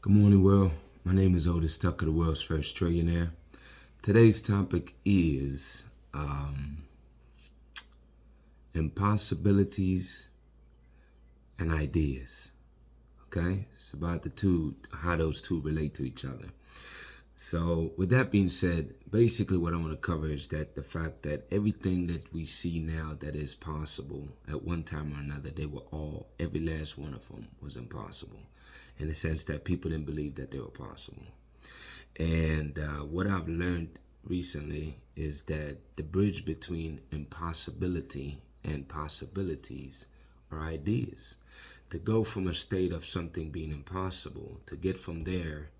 Good morning, world. My name is Otis Tucker, the world's first trillionaire. Today's topic is impossibilities and ideas. Okay? It's about the two, how those two relate to each other. So, with that being said, basically what I want to cover is that the fact that everything that we see now that is possible at one time or another, every last one of them was impossible, in the sense that people didn't believe that they were possible. And what I've learned recently is that the bridge between impossibility and possibilities are ideas. To go from a state of something being impossible, to get from there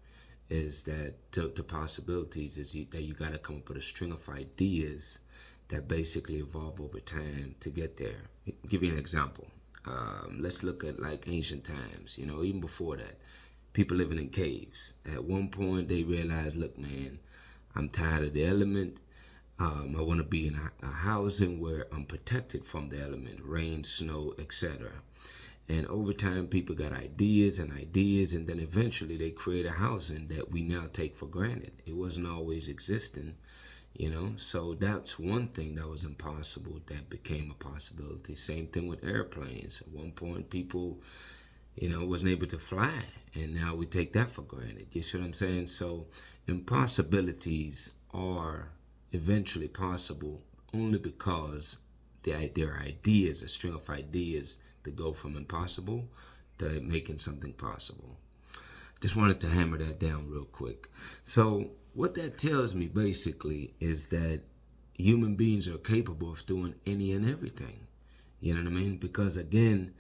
is that to possibilities is that you got to come up with a string of ideas that basically evolve over time to get there. I'll give you an example. Let's look at like ancient times. Even before that, people living in caves. At one point, they realized, look, man, I'm tired of the element. I want to be in a housing where I'm protected from the element, rain, snow, etc. And over time, people got ideas and ideas, and then eventually they create a housing that we now take for granted. It wasn't always existing, So that's one thing that was impossible that became a possibility. Same thing with airplanes. At one point, people, wasn't able to fly, and now we take that for granted. You see what I'm saying? So impossibilities are eventually possible only because there are ideas, a string of ideas to go from impossible to making something possible. Just wanted to hammer that down real quick. So what that tells me basically is that human beings are capable of doing any and everything. You know what I mean? Because again,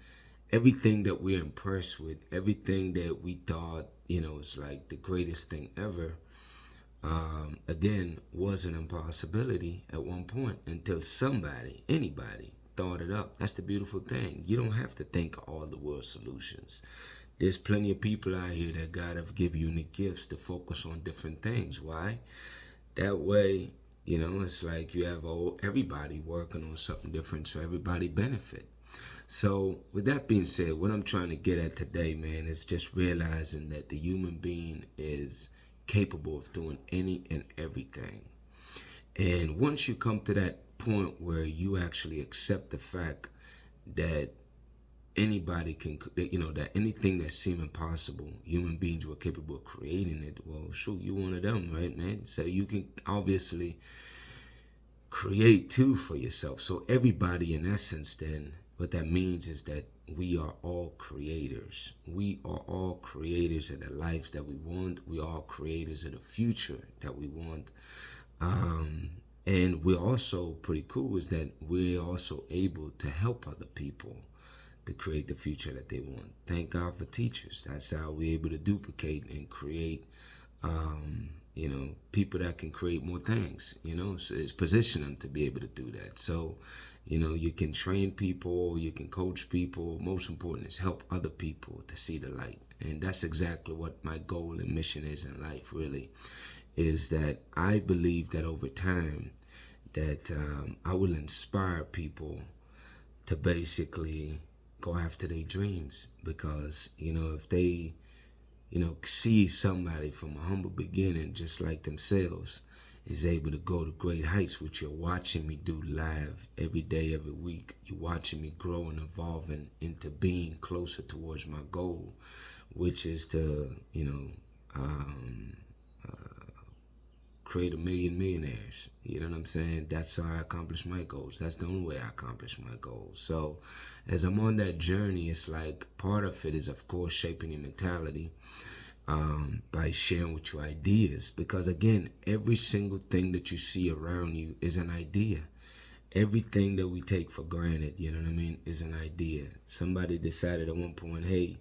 everything that we're impressed with, everything that we thought, is like the greatest thing ever, again, was an impossibility at one point until anybody, thought it up. That's the beautiful thing. You don't have to think of all the world's solutions. There's plenty of people out here that God have give unique gifts to focus on different things. Why? That way, it's like you have everybody working on something different, so everybody benefit. So with that being said, what I'm trying to get at today, man, is just realizing that the human being is capable of doing any and everything. And once you come to that point where you actually accept the fact that anybody can, that anything that seemed impossible, human beings were capable of creating it. Well, shoot, you one of them, right, man? So you can obviously create too for yourself. So everybody, in essence, then, what that means is that we are all creators. We are all creators of the lives that we want. We are all creators of the future that we want. And we're also pretty cool is that we're also able to help other people to create the future that they want. Thank God for teachers. That's how we're able to duplicate and create, people that can create more things, so it's position them to be able to do that. So, you can train people, you can coach people. Most important is help other people to see the light. And that's exactly what my goal and mission is in life, really, is that I believe that over time that I will inspire people to basically go after their dreams. Because, if they, see somebody from a humble beginning just like themselves is able to go to great heights, which you're watching me do live every day, every week. You're watching me grow and evolving into being closer towards my goal, which is to, create 1,000,000 millionaires. You know what I'm saying? That's how I accomplish my goals. That's the only way I accomplish my goals. So as I'm on that journey, it's like part of it is, of course, shaping your mentality by sharing with you ideas. Because again, every single thing that you see around you is an idea. Everything that we take for granted, is an idea. Somebody decided at one point, hey,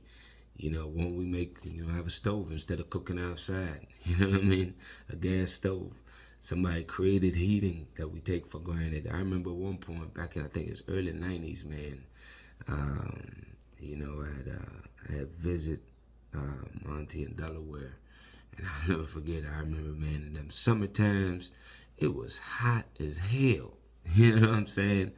when we have a stove instead of cooking outside, a gas stove. Somebody created heating that we take for granted. I remember at one point back in, I think it's early 90s, man, I had visit my auntie in Delaware, and I'll never forget, I remember, man, in them summer times, it was hot as hell. You know what I'm saying?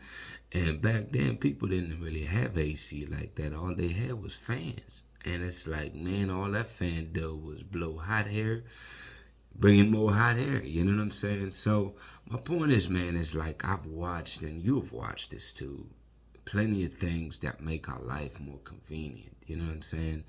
And back then, people didn't really have AC like that. All they had was fans. And it's like, man, all that fan did was blow hot air, bringing more hot air. You know what I'm saying? So my point is, man, is like I've watched, and you've watched this too, plenty of things that make our life more convenient. You know what I'm saying?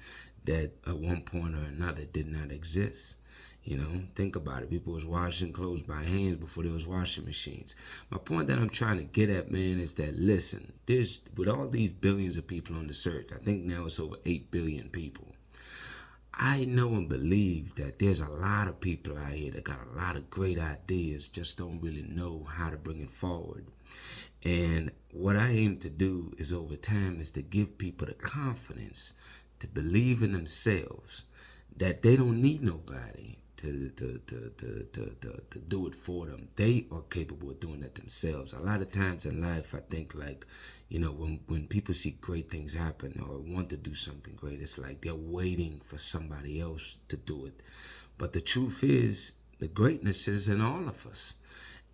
That at one point or another did not exist. You know, think about it. People was washing clothes by hands before there was washing machines. My point that I'm trying to get at, man, is that listen, there's with all these billions of people on this earth, I think now it's over 8 billion people. I know and believe that there's a lot of people out here that got a lot of great ideas, just don't really know how to bring it forward. And what I aim to do is over time is to give people the confidence to believe in themselves, that they don't need nobody to do it for them. They are capable of doing it themselves. A lot of times in life, I think like, you know, when people see great things happen or want to do something great, it's like they're waiting for somebody else to do it. But the truth is, the greatness is in all of us.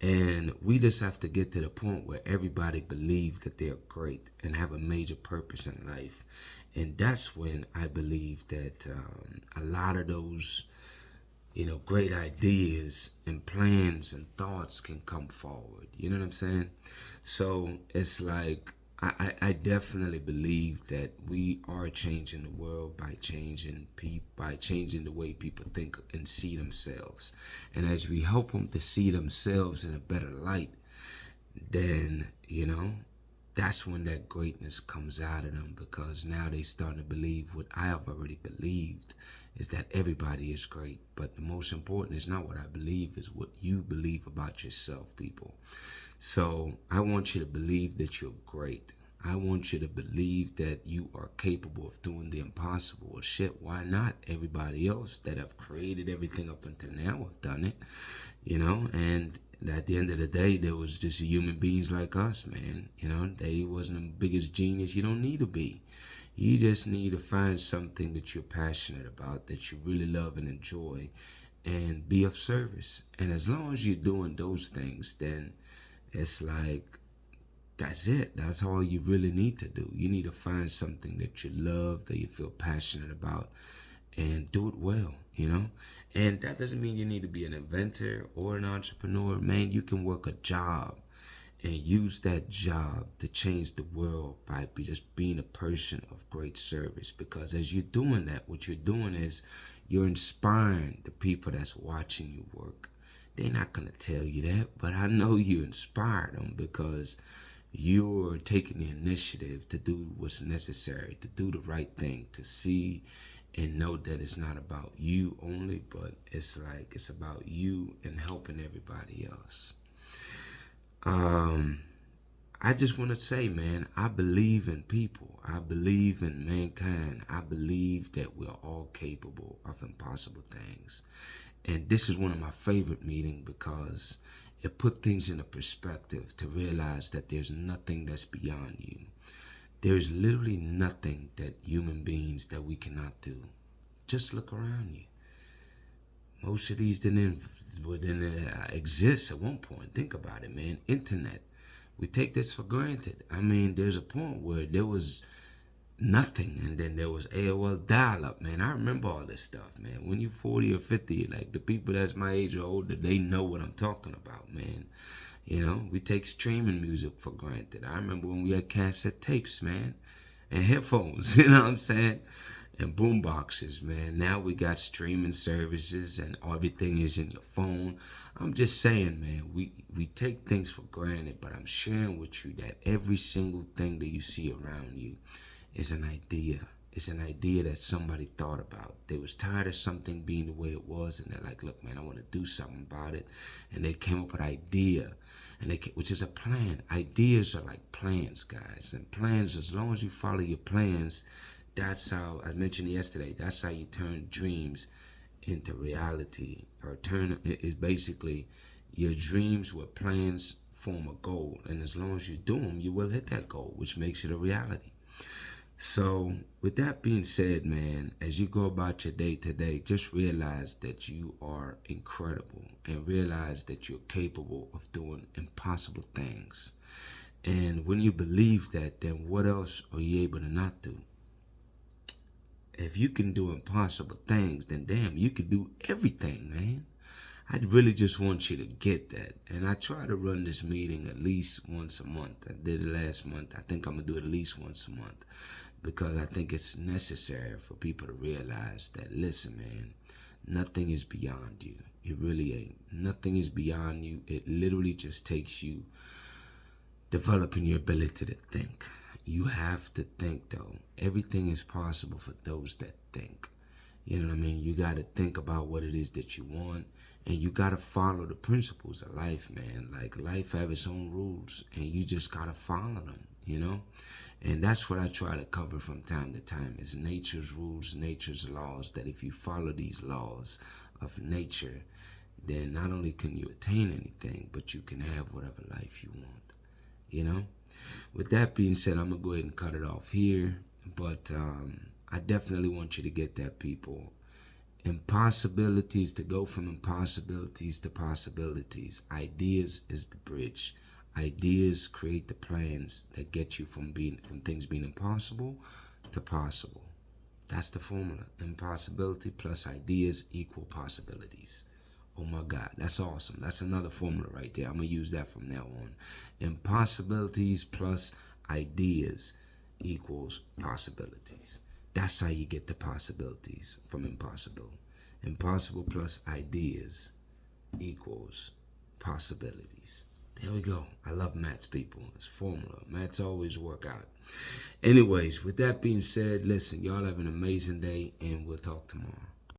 And we just have to get to the point where everybody believes that they're great and have a major purpose in life. And that's when I believe that a lot of those, you know, great ideas and plans and thoughts can come forward. You know what I'm saying? So it's like, I definitely believe that we are changing the world by changing the way people think and see themselves. And as we help them to see themselves in a better light, then, you know, that's when that greatness comes out of them, because now they start to believe what I have already believed, is that everybody is great. But the most important is not what I believe, is what you believe about yourself, people. So I want you to believe that you're great. I want you to believe that you are capable of doing the impossible. Well, shit, why not? Everybody else that have created everything up until now have done it, you know, and at the end of the day, there was just human beings like us, man. You know, they wasn't the biggest genius. You don't need to be. You just need to find something that you're passionate about, that you really love and enjoy, and be of service. And as long as you're doing those things, then it's like, that's it. That's all you really need to do. You need to find something that you love, that you feel passionate about, and do it well, you know? And that doesn't mean you need to be an inventor or an entrepreneur. Man, you can work a job and use that job to change the world by just being a person of great service. Because as you're doing that, what you're doing is you're inspiring the people that's watching you work. They're not going to tell you that, but I know you inspire them, because you're taking the initiative to do what's necessary, to do the right thing, to see and know that it's not about you only, but it's like it's about you and helping everybody else. I just want to say, man, I believe in people. I believe in mankind. I believe that we're all capable of impossible things. And this is one of my favorite meetings, because it put things in a perspective to realize that there's nothing that's beyond you. There's literally nothing that human beings that we cannot do. Just look around you. Most of these didn't exist at one point. Think about it, man. Internet. We take this for granted. I mean, there's a point where there was nothing, and then there was AOL dial-up, man. I remember all this stuff, man. When you're 40 or 50, like the people that's my age or older, they know what I'm talking about, man. You know, we take streaming music for granted. I remember when we had cassette tapes, man, and headphones, you know what I'm saying? And boom boxes, man. Now we got streaming services and everything is in your phone. I'm just saying, man, we take things for granted, but I'm sharing with you that every single thing that you see around you is an idea. It's an idea that somebody thought about. They was tired of something being the way it was, and they're like, look, man, I want to do something about it. And they came up with an idea, which is a plan. Ideas are like plans, guys. And plans, as long as you follow your plans, that's how, I mentioned yesterday, that's how you turn dreams into reality. Or is basically your dreams with plans form a goal. And as long as you do them, you will hit that goal, which makes it a reality. So with that being said, man, as you go about your day today, just realize that you are incredible, and realize that you're capable of doing impossible things. And when you believe that, then what else are you able to not do? If you can do impossible things, then damn, you can do everything, man. I really just want you to get that. And I try to run this meeting at least once a month. I did it last month. I think I'm going to do it at least once a month, because I think it's necessary for people to realize that, listen, man, nothing is beyond you. It really ain't. Nothing is beyond you. It literally just takes you developing your ability to think. You have to think, though. Everything is possible for those that think. You know what I mean? You got to think about what it is that you want, and you got to follow the principles of life, man. Like, life have its own rules, and you just got to follow them, you know? And that's what I try to cover from time to time, is nature's rules, nature's laws, that if you follow these laws of nature, then not only can you attain anything, but you can have whatever life you want, you know? With that being said, I'm going to go ahead and cut it off here, but I definitely want you to get that, people. Impossibilities, to go from impossibilities to possibilities. Ideas is the bridge. Ideas create the plans that get you from things being impossible to possible. That's the formula. Impossibility plus ideas equal possibilities. Oh my God, that's awesome. That's another formula right there. I'm going to use that from now on. Impossibilities plus ideas equals possibilities. That's how you get the possibilities from impossible. Impossible plus ideas equals possibilities. There we go. I love maths, people. It's formula. Maths always work out. Anyways, with that being said, listen, y'all have an amazing day, and we'll talk tomorrow.